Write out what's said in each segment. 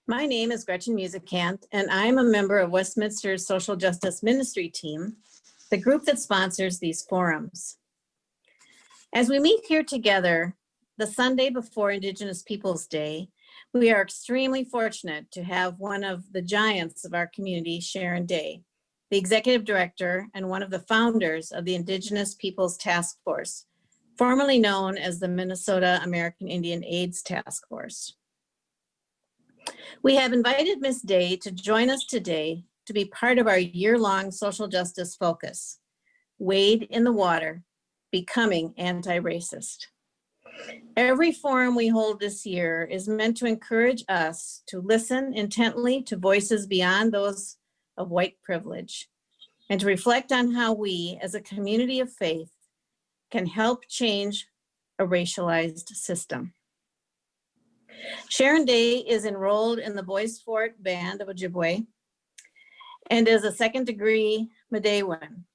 My name is Gretchen Musicant, and I'm a member of Westminster's Social Justice Ministry Team, the group that sponsors these forums. As we meet here together, the Sunday before Indigenous Peoples Day, we are extremely fortunate to have one of the giants of our community, Sharon Day, the Executive Director and one of the founders of the Indigenous Peoples Task Force, formerly known as the Minnesota American Indian AIDS Task Force. We have invited Ms. Day to join us today to be part of our year-long social justice focus, Wade in the Water, Becoming Anti-Racist. Every forum we hold this year is meant to encourage us to listen intently to voices beyond those of white privilege and to reflect on how we, as a community of faith, can help change a racialized system. Sharon Day is enrolled in the Boys Fort Band of Ojibwe and is a second-degree Midewin.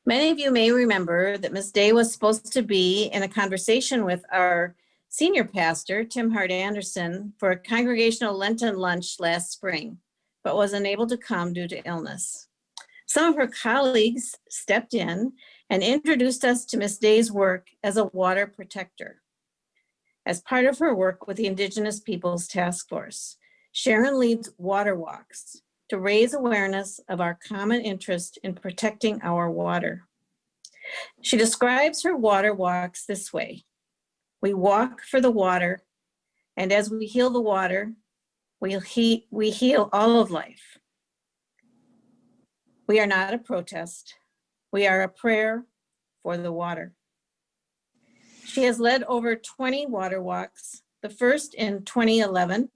Many of you may remember that Ms. Day was supposed to be in a conversation with our senior pastor, Tim Hart Anderson, for a congregational Lenten lunch last spring, but was unable to come due to illness. Some of her colleagues stepped in and introduced us to Ms. Day's work as a water protector. As part of her work with the Indigenous Peoples Task Force, Sharon leads water walks to raise awareness of our common interest in protecting our water. She describes her water walks this way: we walk for the water, and as we heal the water, we heal all of life. We are not a protest. We are a prayer for the water. She has led over 20 water walks, the first in 2011,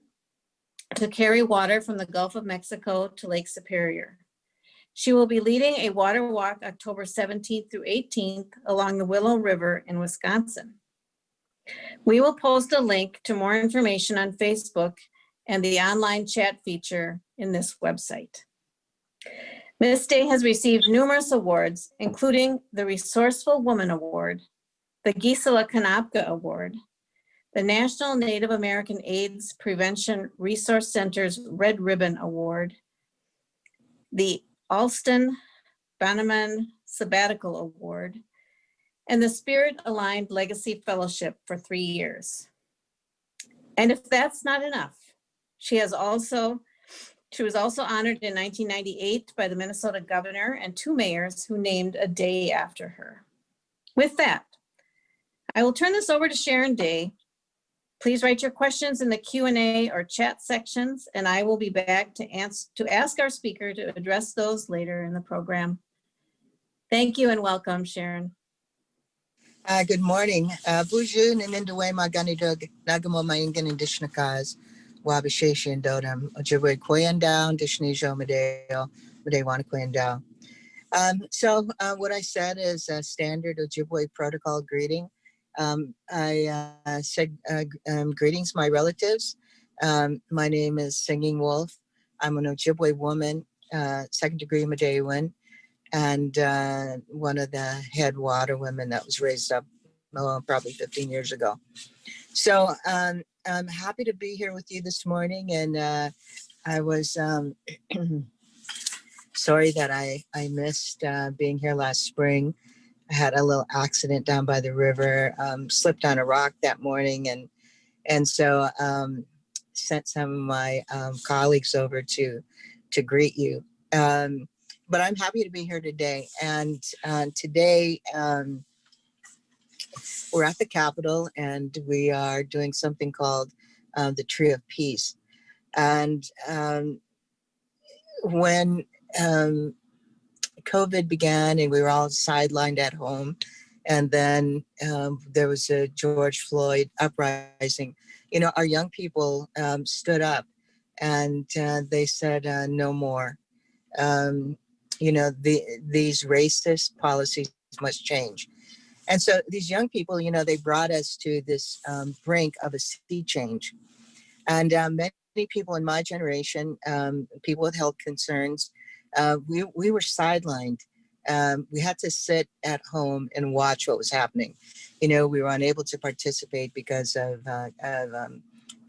to carry water from the Gulf of Mexico to Lake Superior. She will be leading a water walk October 17th through 18th along the Willow River in Wisconsin. We will post a link to more information on Facebook and the online chat feature in this website. Ms. Day has received numerous awards, including the Resourceful Woman Award, the Gisela Kanapka Award, the National Native American AIDS Prevention Resource Center's Red Ribbon Award, the Alston Bannerman Sabbatical Award, and the Spirit Aligned Legacy Fellowship for 3 years. And if that's not enough, she was also honored in 1998 by the Minnesota governor and 2 mayors who named a day after her. With that, I will turn this over to Sharon Day. Please write your questions in the Q&A or chat sections, and I will be back to ask our speaker to address those later in the program. Thank you and welcome, Sharon. Good morning. Buju Ninindaway Maganidug Nagamo Mayangan Indishnakas Wabisheshin Dodam Ojibwe Koyandao Dishnijo Medeo Medewana Koyandao. So what I said is a standard Ojibwe protocol greeting. I said greetings, my relatives. My name is Singing Wolf. I'm an Ojibwe woman, second-degree Midewin, and one of the head water women that was raised up probably 15 years ago. So I'm happy to be here with you this morning, and I was sorry that I missed being here last spring. I had a little accident down by the river, slipped on a rock that morning, and so sent some of my colleagues over to greet you. But I'm happy to be here today. And today we're at the Capitol, and we are doing something called the Tree of Peace. And when COVID began and we were all sidelined at home, and then there was a George Floyd uprising, you know, our young people stood up and they said no more. You know, these racist policies must change. And so these young people, you know, they brought us to this brink of a sea change. And many people in my generation, people with health concerns, we were sidelined. We had to sit at home and watch what was happening. You know, we were unable to participate because of the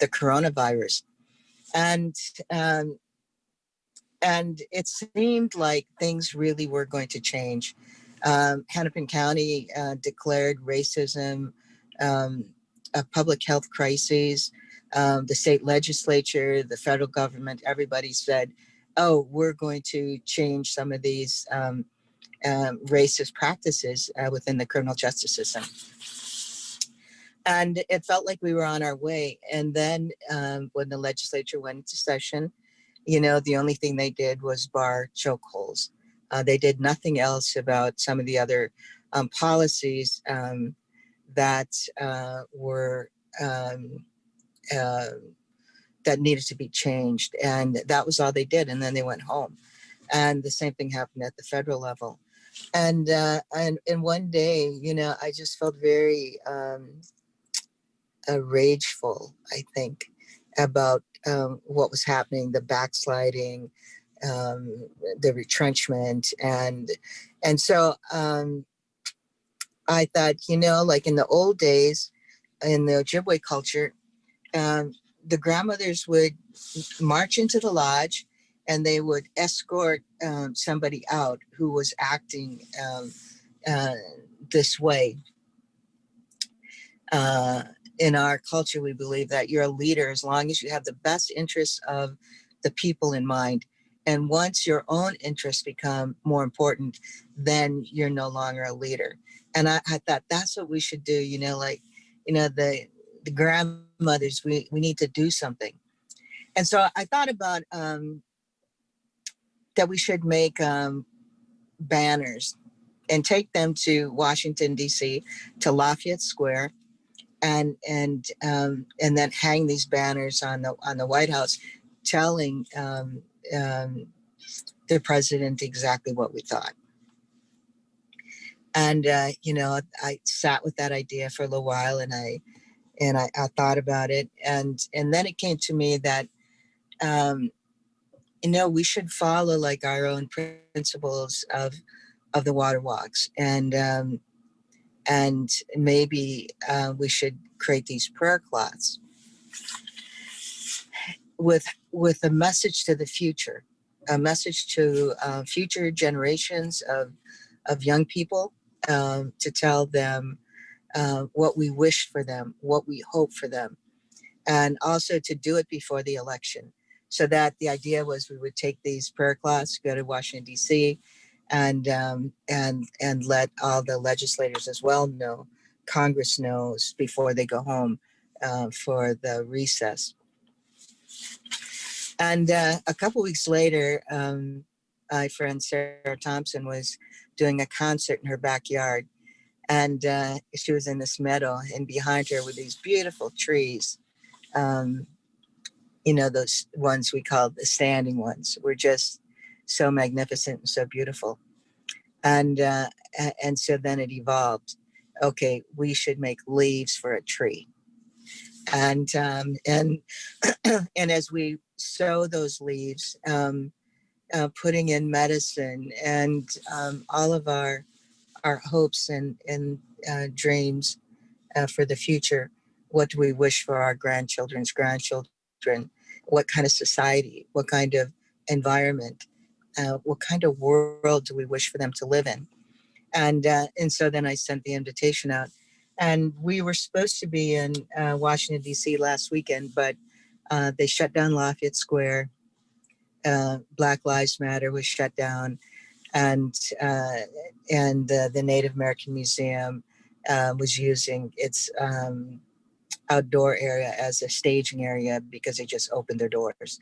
coronavirus. And um, and it seemed like things really were going to change. Hennepin County declared racism a public health crisis. The state legislature, the federal government, everybody said, "Oh, we're going to change some of these racist practices within the criminal justice system." And it felt like we were on our way. And then when the legislature went into session, the only thing they did was bar chokeholds. They did nothing else about some of the other policies that were uh, that needed to be changed, and that was all they did. And then they went home. And the same thing happened at the federal level. And one day, I just felt very rageful, I think, about what was happening, the backsliding, the retrenchment, and so I thought, like in the old days, in the Ojibwe culture, the grandmothers would march into the lodge, and they would escort somebody out who was acting uh, this way. Uh, in our culture, we believe that you're a leader as long as you have the best interests of the people in mind. And once your own interests become more important, then you're no longer a leader. And I thought that's what we should do, the grandmothers, we need to do something. And so I thought about that we should make banners and take them to Washington, D.C., to Lafayette Square, and then hang these banners on the White House, telling the president exactly what we thought. And I sat with that idea for a little while, and I thought about it, and then it came to me that we should follow like our own principles of the water walks, and maybe we should create these prayer cloths with a message to the future, a message to future generations of young people, to tell them what we wish for them, what we hope for them, and also to do it before the election. So that the idea was we would take these prayer cloths, go to Washington D.C., and let all the legislators as well know, Congress knows before they go home for the recess. And a couple weeks later, my friend Sarah Thompson was doing a concert in her backyard, and she was in this meadow, and behind her were these beautiful trees. Those ones we call the standing ones were just so magnificent and so beautiful. And so then it evolved. Okay, we should make leaves for a tree. And and as we sow those leaves, putting in medicine and all of our hopes and dreams for the future. What do we wish for our grandchildren's grandchildren? What kind of society? What kind of environment? What kind of world do we wish for them to live in? And so then I sent the invitation out, and we were supposed to be in Washington D.C. last weekend, but they shut down Lafayette Square. Black Lives Matter was shut down, and the Native American Museum was using its outdoor area as a staging area because they just opened their doors.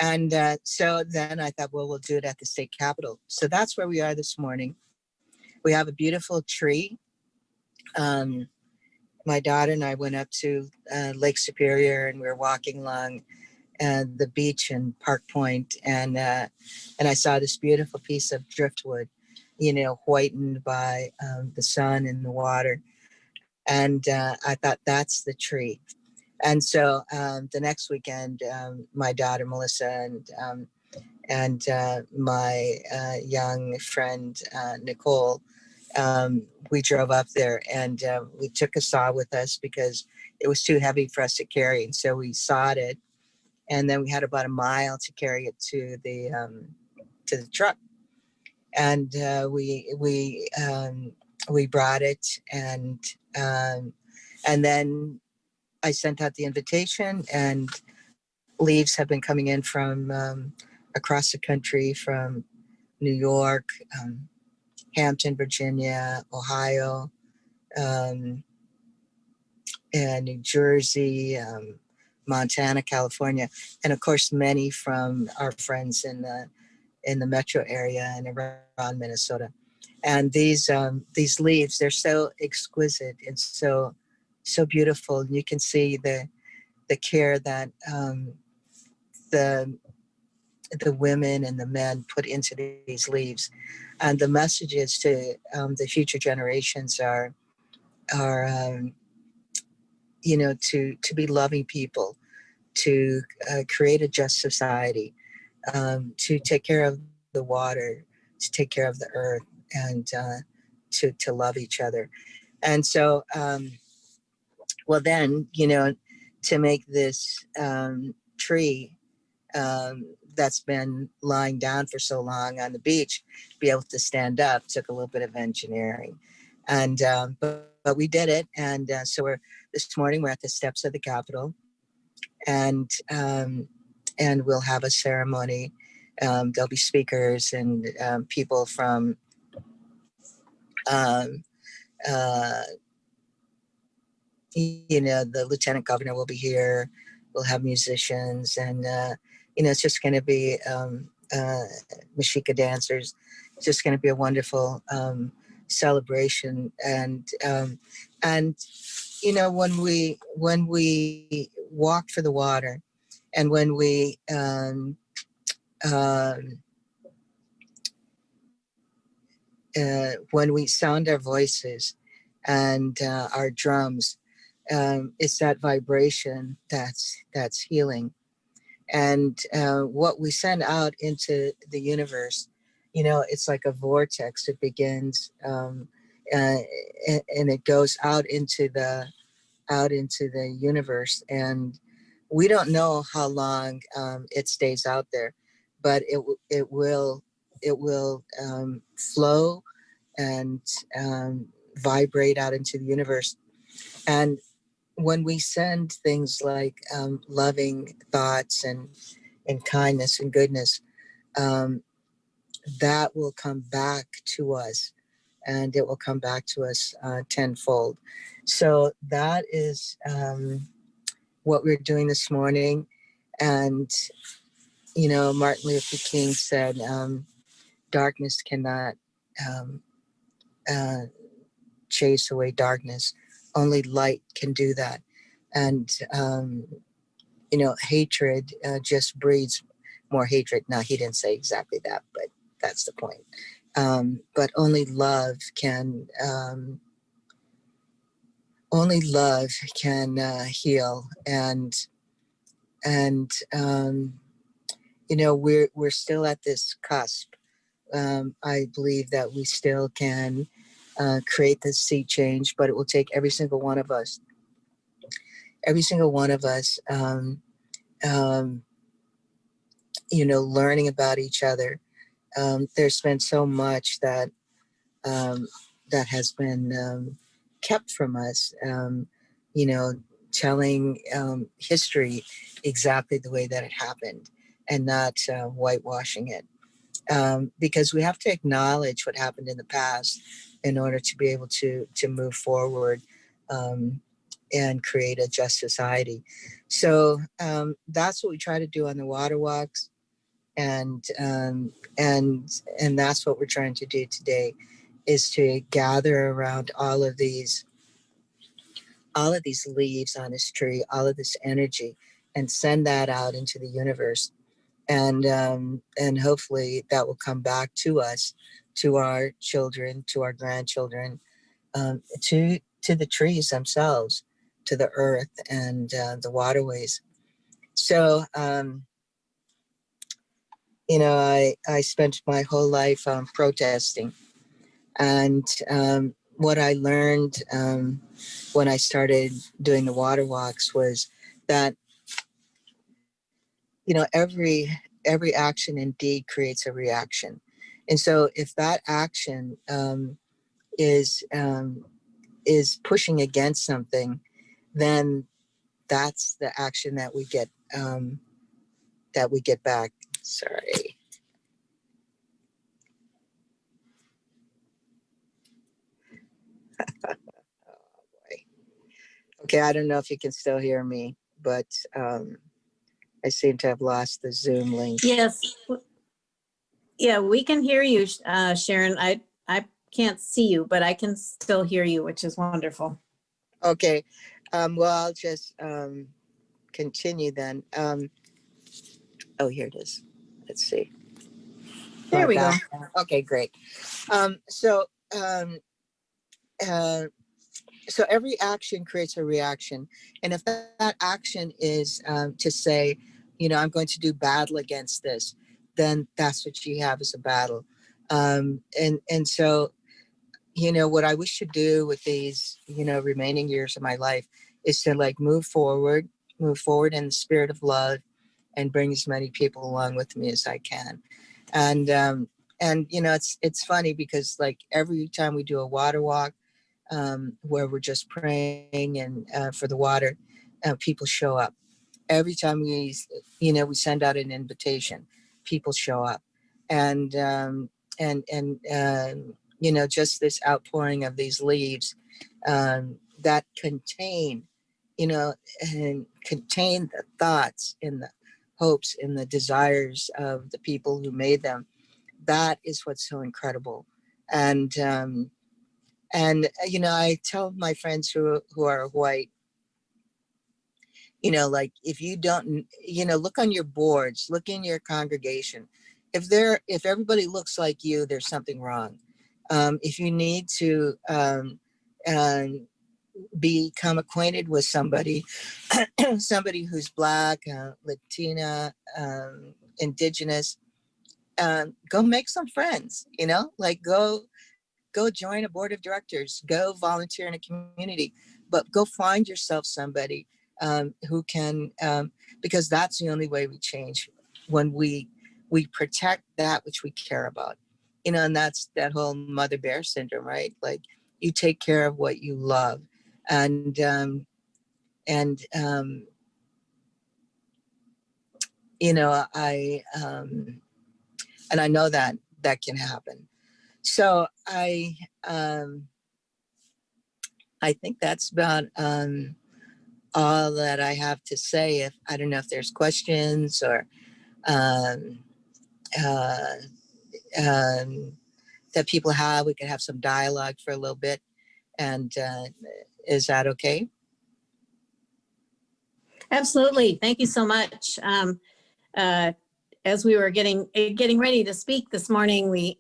And so then I thought, well, we'll do it at the state capitol. So that's where we are this morning. We have a beautiful tree. My daughter and I went up to Lake Superior, and we were walking along the beach in Park Point, and I saw this beautiful piece of driftwood, whitened by the sun and the water. And I thought, that's the tree. And so the next weekend, my daughter Melissa and my young friend Nicole, we drove up there, and we took a saw with us because it was too heavy for us to carry. And so we sawed it, and then we had about a mile to carry it to the truck. And we brought it, and then I sent out the invitation, and leaves have been coming in from across the country, from New York, Hampton, Virginia, Ohio, and New Jersey, Montana, California, and of course many from our friends in the metro area and around Minnesota. And these leaves, they're so exquisite and so beautiful. You can see the care that the women and the men put into these leaves, and the messages to the future generations are to be loving people, to create a just society, to take care of the water, to take care of the earth, and to love each other. And so, well, then, to make this tree that's been lying down for so long on the beach be able to stand up took a little bit of engineering. And but we did it. And so this morning we're at the steps of the Capitol, and we'll have a ceremony. There'll be speakers and people from uh, the lieutenant governor will be here. We'll have musicians, and it's just going to be Mashika dancers. It's just going to be a wonderful celebration. And when we walk for the water, and when we sound our voices and our drums, it's that vibration that's healing. And what we send out into the universe, it's like a vortex. It begins and it goes out into the universe, and we don't know how long it stays out there, but it will flow and vibrate out into the universe. And when we send things like loving thoughts and kindness and goodness, that will come back to us, and it will come back to us tenfold. So that is what we're doing this morning. And, Martin Luther King said, darkness cannot chase away darkness. Only light can do that. And, hatred just breeds more hatred. Now, he didn't say exactly that, but that's the point. But only love can heal. And we're still at this cusp. I believe that we still can create this sea change, but it will take every single one of us learning about each other. There's been so much that has been kept from us, telling history exactly the way that it happened, and not whitewashing it. Because we have to acknowledge what happened in the past in order to be able to move forward and create a just society. So that's what we try to do on the water walks, and that's what we're trying to do today, is to gather around all of these leaves on this tree, all of this energy, and send that out into the universe. And hopefully that will come back to us, to our children, to our grandchildren, to the trees themselves, to the earth and the waterways. So, I spent my whole life protesting, and what I learned when I started doing the water walks was that every action indeed creates a reaction. And so if that action is pushing against something, then that's the action that we get back. Sorry. Oh boy. Okay, I don't know if you can still hear me, but I seem to have lost the Zoom link. Yes. Yeah, we can hear you, Sharon. I can't see you, but I can still hear you, which is wonderful. Okay. Well, I'll just continue then. Oh, here it is. Let's see. There we go. Okay, great. So every action creates a reaction. And if that action is to say, I'm going to do battle against this, then that's what you have as a battle. And so, what I wish to do with these, remaining years of my life is to like move forward in the spirit of love and bring as many people along with me as I can. And it's funny because like every time we do a water walk, where we're just praying and for the water, people show up. Every time we send out an invitation, people show up, and just this outpouring of these leaves that contain, and contain the thoughts and the hopes and the desires of the people who made them. That is what's so incredible. And I tell my friends who are white, like if you don't, look on your boards, look in your congregation. If everybody looks like you, there's something wrong. If you need to become acquainted with somebody, somebody who's Black, Latina, Indigenous, go make some friends. Like go join a board of directors, go volunteer in a community, but go find yourself somebody who can, because that's the only way we change, when we protect that which we care about, and that's that whole mother bear syndrome, right? Like you take care of what you love. And I know that can happen. So I think that's about all that I have to say. If I don't know if there's questions or um, uh, that people have, we could have some dialogue for a little bit. And is that okay? Absolutely. Thank you so much. As we were getting ready to speak this morning, we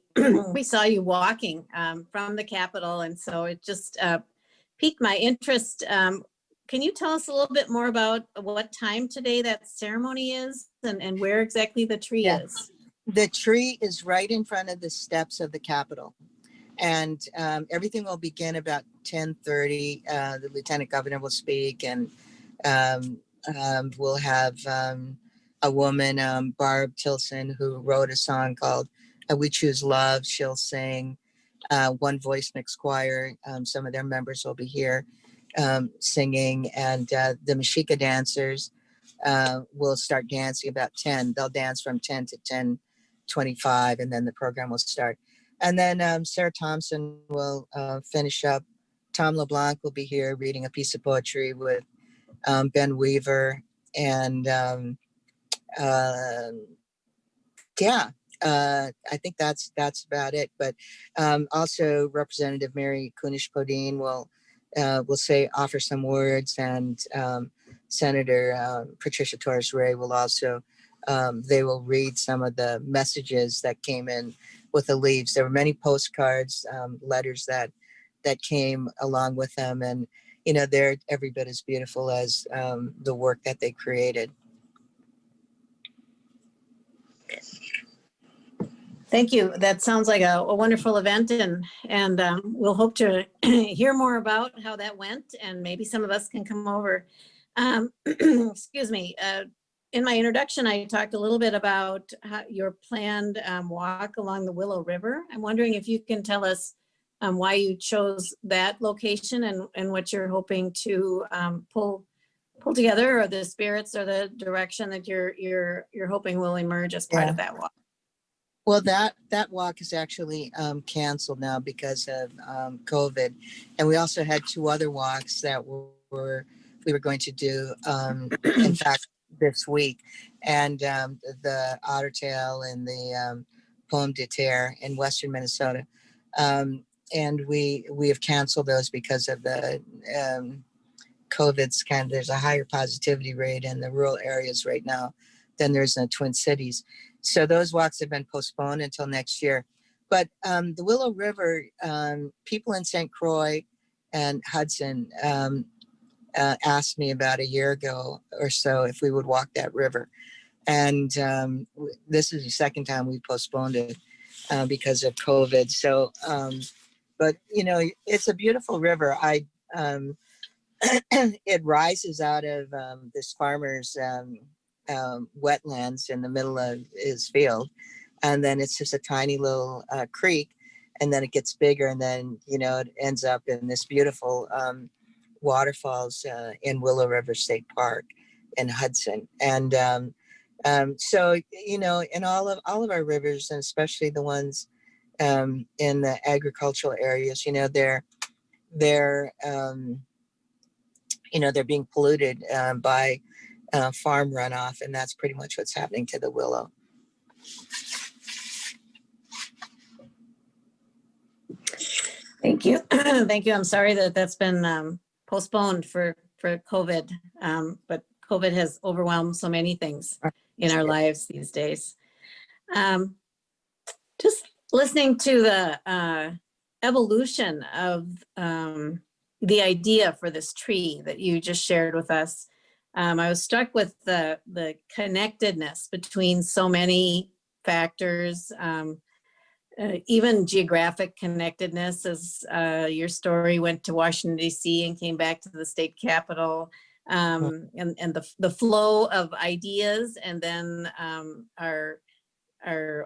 we saw you walking from the Capitol, and so it just piqued my interest. Can you tell us a little bit more about what time today that ceremony is, and where exactly the tree is? The tree is right in front of the steps of the Capitol, and everything will begin about 10:30. The Lieutenant Governor will speak, and we'll have a woman, Barb Tilson, who wrote a song called "We Choose Love." She'll sing. One Voice Mixed Choir. Some of their members will be here singing, and the Mexica dancers will start dancing about 10. They'll dance from 10 to 10:25, and then the program will start. And then Sarah Thompson will finish up. Tom LeBlanc will be here reading a piece of poetry with Ben Weaver. And I think that's about it. But also Representative Mary Kunesh-Podein will offer some words, and Senator Patricia Torres Ray will also they will read some of the messages that came in with the leaves. There were many postcards, letters that came along with them, and they're every bit as beautiful as the work that they created. Thank you. That sounds like a wonderful event, and we'll hope to hear more about how that went, and maybe some of us can come over. Excuse me. in my introduction, I talked a little bit about your planned walk along the Willow River. I'm wondering if you can tell us why you chose that location and what you're hoping to pull together, or the spirits or the direction that you're hoping will emerge as part of that walk. Well, that walk is actually canceled now because of COVID, and we also had two other walks that we were going to do. In fact, this week, and the Otter Tail and the Pomme de Terre in Western Minnesota, and we have canceled those because of the COVID's there's a higher positivity rate in the rural areas right now than there's in the Twin Cities. So those walks have been postponed until next year. But the Willow River, people in St. Croix and Hudson asked me about a year ago or so if we would walk that river. And this is the second time we postponed it because of COVID. So, but, it's a beautiful river. It rises out of this farmer's wetlands in the middle of his field, and then it's just a tiny little creek, and then it gets bigger, and then it ends up in this beautiful waterfalls in Willow River State Park in Hudson. And so in all of our rivers, and especially the ones in the agricultural areas, they're they're being polluted by farm runoff, and that's pretty much what's happening to the Willow. Thank you. Thank you. I'm sorry that that's been postponed for COVID, but COVID has overwhelmed so many things in our lives these days. Just listening to the evolution of the idea for this tree that you just shared with us, I was struck with the connectedness between so many factors, even geographic connectedness, as your story went to Washington, D.C. and came back to the state capitol, and the flow of ideas, and then our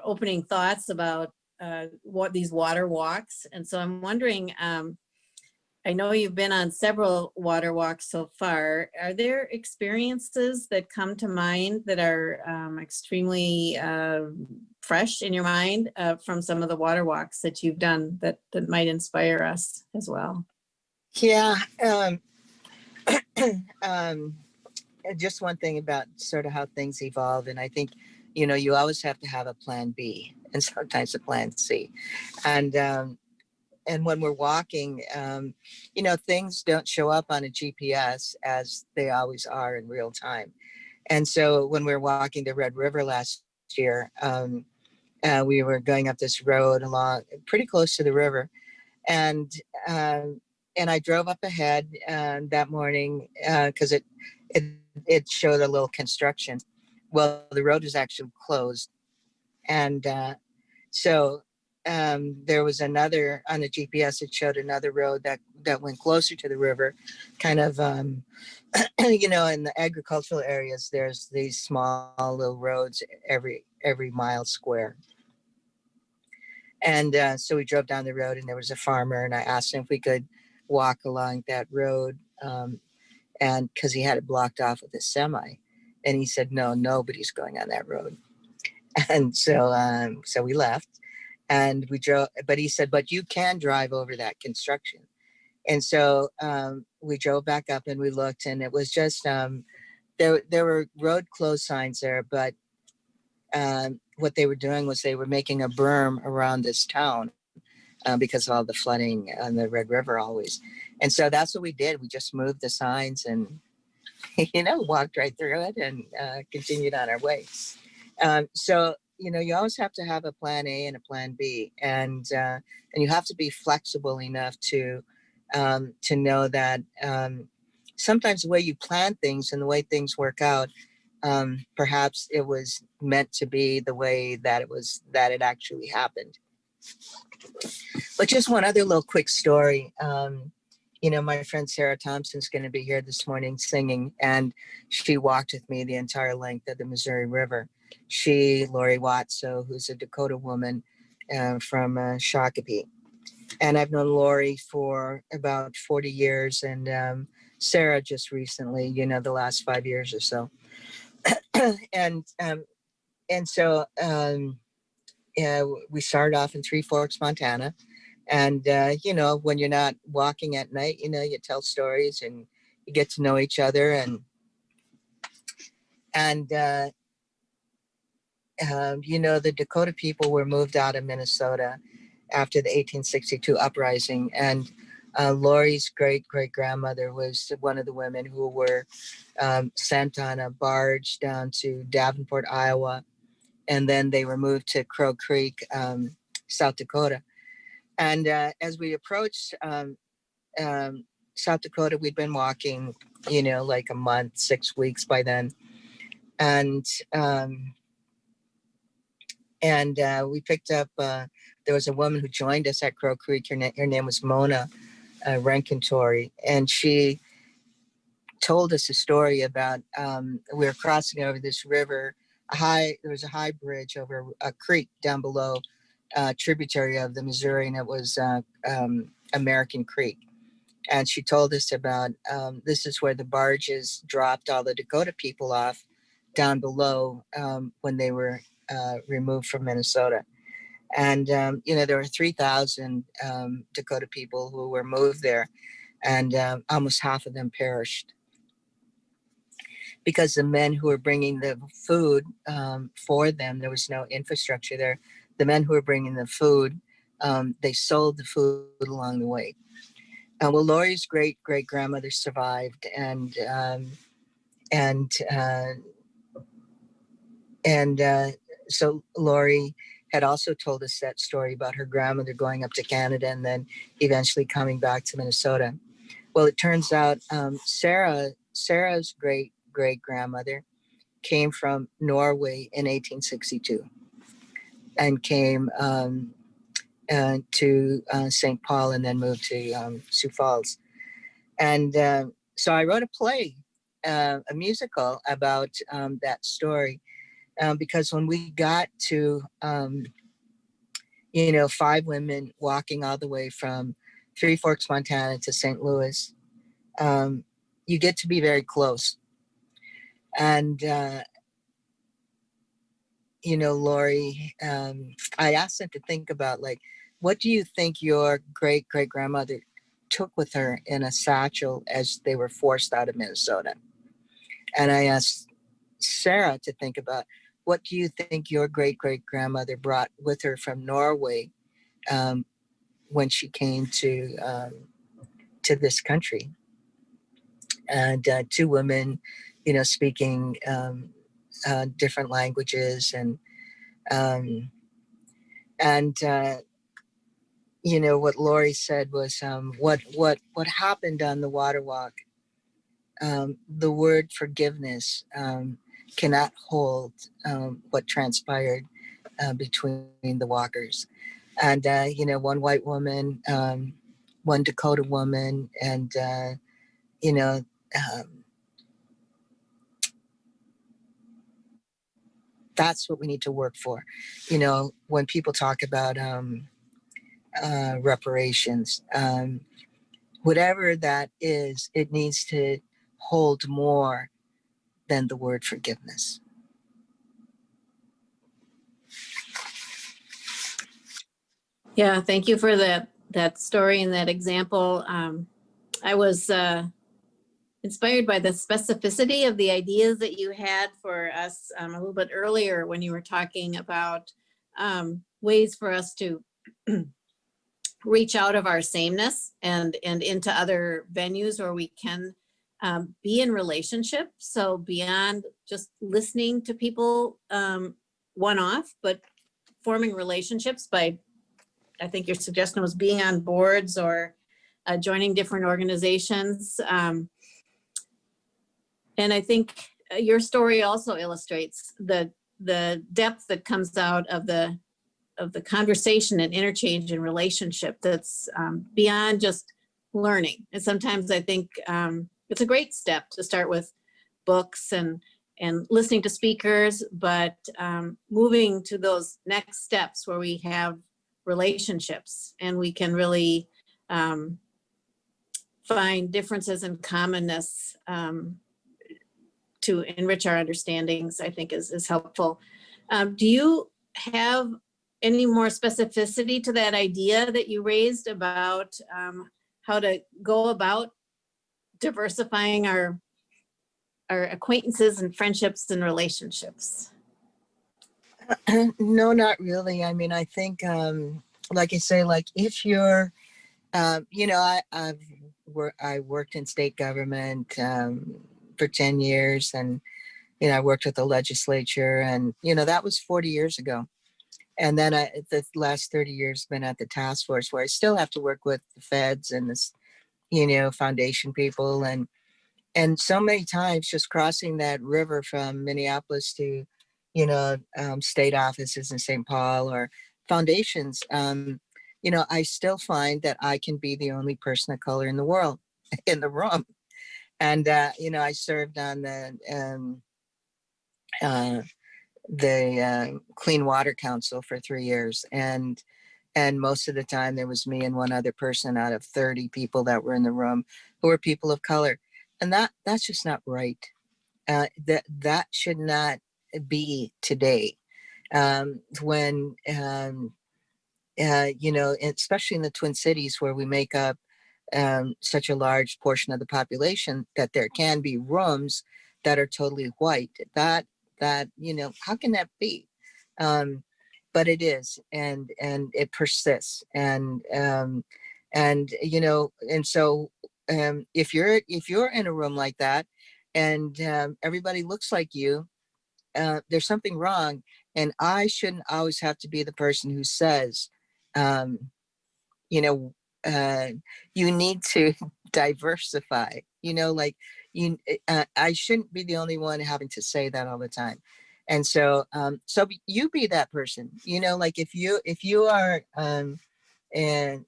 opening thoughts about what these water walks. And so I'm wondering, I know you've been on several water walks so far. Are there experiences that come to mind that are extremely fresh in your mind from some of the water walks that you've done that might inspire us as well? Yeah. Just one thing about sort of how things evolve. And I think, you always have to have a plan B and sometimes a plan C. And when we're walking, things don't show up on a GPS as they always are in real time. And so when we were walking the Red River last year, we were going up this road along pretty close to the river. And I drove up ahead that morning because it showed a little construction. Well, the road was actually closed. And so there was another on the GPS. It showed another road that went closer to the river, kind of, in the agricultural areas, there's these small little roads every mile square. And so we drove down the road, and there was a farmer, and I asked him if we could walk along that road, and because he had it blocked off with a semi, and he said, no, nobody's going on that road. And so we left. And we drove, but he said, but you can drive over that construction. And so we drove back up and we looked, and it was just, there were road closed signs there, but what they were doing was they were making a berm around this town because of all the flooding on the Red River always. And so that's what we did. We just moved the signs and, walked right through it and continued on our way. So, you always have to have a plan A and a plan B, and you have to be flexible enough to know that sometimes the way you plan things and the way things work out, perhaps it was meant to be the way that it actually happened. But just one other little quick story. you know, my friend Sarah Thompson's going to be here this morning singing, and she walked with me the entire length of the Missouri River. She, Lori Watso, who's a Dakota woman from Shakopee. And I've known Lori for about 40 years, and Sarah just recently, you know, the last 5 years or so. and so yeah, we started off in Three Forks, Montana. And, you know, when you're not walking at night, you know, you tell stories and you get to know each other. And you know, the Dakota people were moved out of Minnesota after the 1862 uprising. And Lori's great-great-grandmother was one of the women who were sent on a barge down to Davenport, Iowa. And then they were moved to Crow Creek, South Dakota. And as we approached South Dakota, we'd been walking, you know, like a month, 6 weeks by then. And we picked up, there was a woman who joined us at Crow Creek. Her name was Mona Renkentori. And she told us a story about, we were crossing over this river, there was a high bridge over a creek down below, tributary of the Missouri, and it was American Creek. And she told us about, this is where the barges dropped all the Dakota people off down below when they were removed from Minnesota. And, you know, there were 3,000 Dakota people who were moved there, and almost half of them perished. Because the men who were bringing the food for them, there was no infrastructure there. The men who were bringing the food, they sold the food along the way. Well, Lori's great-great-grandmother survived, and so Lori had also told us that story about her grandmother going up to Canada and then eventually coming back to Minnesota. Well, it turns out Sarah's great-great-grandmother came from Norway in 1862 and came to St. Paul and then moved to Sioux Falls. And so I wrote a play, a musical about that story, because when we got to, you know, 5 women walking all the way from Three Forks, Montana to St. Louis, you get to be very close. And, you know, Lori, I asked them to think about, like, what do you think your great-great-grandmother took with her in a satchel as they were forced out of Minnesota? And I asked Sarah to think about, what do you think your great-great-grandmother brought with her from Norway when she came to this country? And 2 women, you know, speaking different languages, and you know, what Lori said was, what happened on the water walk, the word forgiveness cannot hold what transpired between the walkers. And you know, one white woman, one Dakota woman, and you know, that's what we need to work for. You know, when people talk about reparations, whatever that is, it needs to hold more than the word forgiveness. Yeah, thank you for that story and that example. I was inspired by the specificity of the ideas that you had for us a little bit earlier when you were talking about ways for us to reach out of our sameness and into other venues where we can be in relationship. So beyond just listening to people one-off, but forming relationships by, I think your suggestion was being on boards or joining different organizations. And I think your story also illustrates the depth that comes out of the conversation and interchange and relationship that's beyond just learning. And sometimes I think it's a great step to start with books and listening to speakers, but moving to those next steps where we have relationships and we can really find differences and commonness to enrich our understandings, I think is helpful. Do you have any more specificity to that idea that you raised about how to go about diversifying our acquaintances and friendships and relationships? No, not really. I mean, I think, like I say, like if you're, you know, I worked in state government for 10 years, and you know, I worked with the legislature, and you know, that was 40 years ago. And then the last 30 years been at the task force, where I still have to work with the feds and this, you know, foundation people, and so many times just crossing that river from Minneapolis to, you know, state offices in St. Paul or foundations, you know, I still find that I can be the only person of color in the world in the room. And, you know, I served on uh, the Clean Water Council for 3 years. And most of the time there was me and one other person out of 30 people that were in the room who were people of color. And that's just not right. That should not be today. When you know, especially in the Twin Cities, where we make up such a large portion of the population, that there can be rooms that are totally white. That you know, how can that be? But it is, and it persists, and you know, and so if you're in a room like that, and everybody looks like you, there's something wrong. And I shouldn't always have to be the person who says, um, you know, you need to diversify, you know, like I shouldn't be the only one having to say that all the time. And so, you be that person, you know, like if you are, and, and,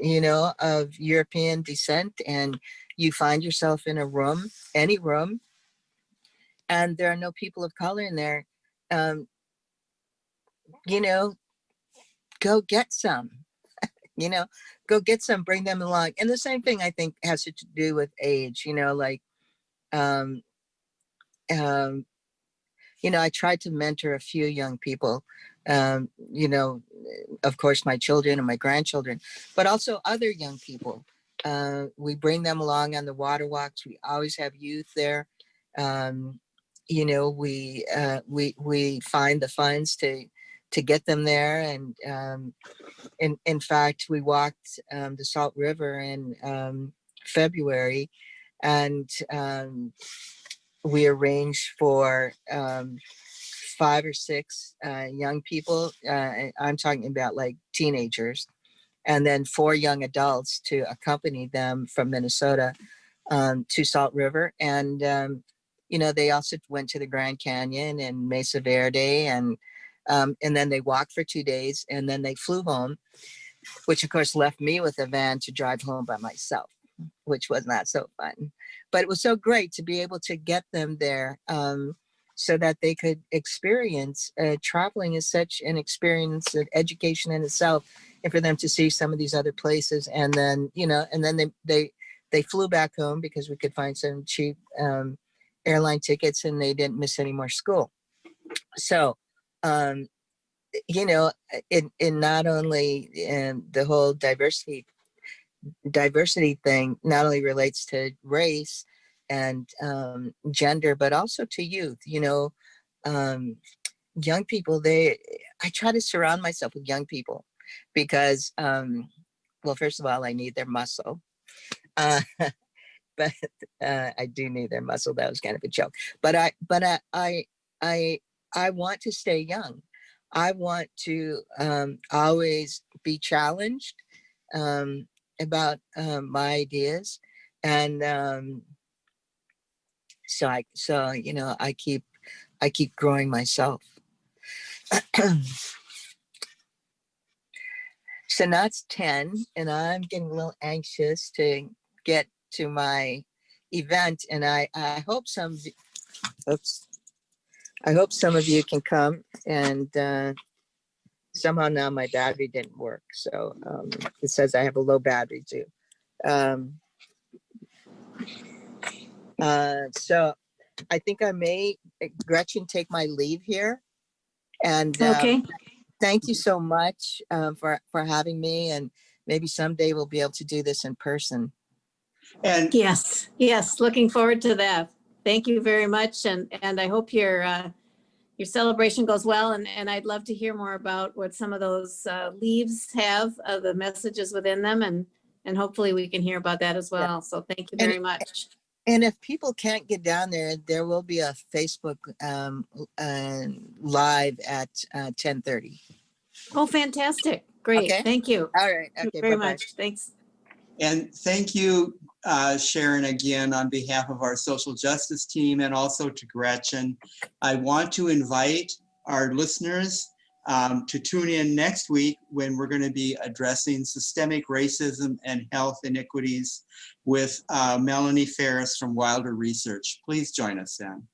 you know, of European descent, and you find yourself in a room, any room, and there are no people of color in there, um, you know, go get some, you know, go get some, bring them along. And the same thing I think has to do with age, you know, like, um, um, you know, I tried to mentor a few young people, you know, of course, my children and my grandchildren, but also other young people. We bring them along on the water walks. We always have youth there. Um, you know, we find the funds to get them there. And in fact, we walked the Salt River in February, and we arranged for 5 or 6 young people. I'm talking about like teenagers, and then 4 young adults to accompany them from Minnesota to Salt River. And, you know, they also went to the Grand Canyon and Mesa Verde, and then they walked for 2 days, and then they flew home, which of course left me with a van to drive home by myself, which was not so fun. But it was so great to be able to get them there, so that they could experience, traveling is such an experience of education in itself, and for them to see some of these other places. And then, you know, and then they flew back home because we could find some cheap airline tickets, and they didn't miss any more school. So, you know, in not only the whole diversity thing not only relates to race and gender, but also to youth. You know, young people, I try to surround myself with young people because, well, first of all, I need their muscle. But I do need their muscle. That was kind of a joke. But I want to stay young. I want to always be challenged about my ideas, and so you know, I keep growing myself. Sanat's 10, and I'm getting a little anxious to get to my event. And I hope oops, I hope some of you can come. And somehow now my battery didn't work. So it says I have a low battery too. So I think I may, Gretchen, take my leave here. And Okay. thank you so much for having me. And maybe someday we'll be able to do this in person. And Yes, yes, looking forward to that. Thank you very much, and I hope your celebration goes well, and I'd love to hear more about what some of those leaves have, the messages within them, and hopefully we can hear about that as well. So thank you very much. And if people can't get down there, there will be a Facebook live at 10:30. Oh, fantastic. Great. Okay. Thank you. All right. Thank Okay. you very Bye-bye. much. Thanks. And thank you, Sharon, again, on behalf of our social justice team and also to Gretchen. I want to invite our listeners to tune in next week when we're going to be addressing systemic racism and health inequities with Melanie Ferris from Wilder Research. Please join us then.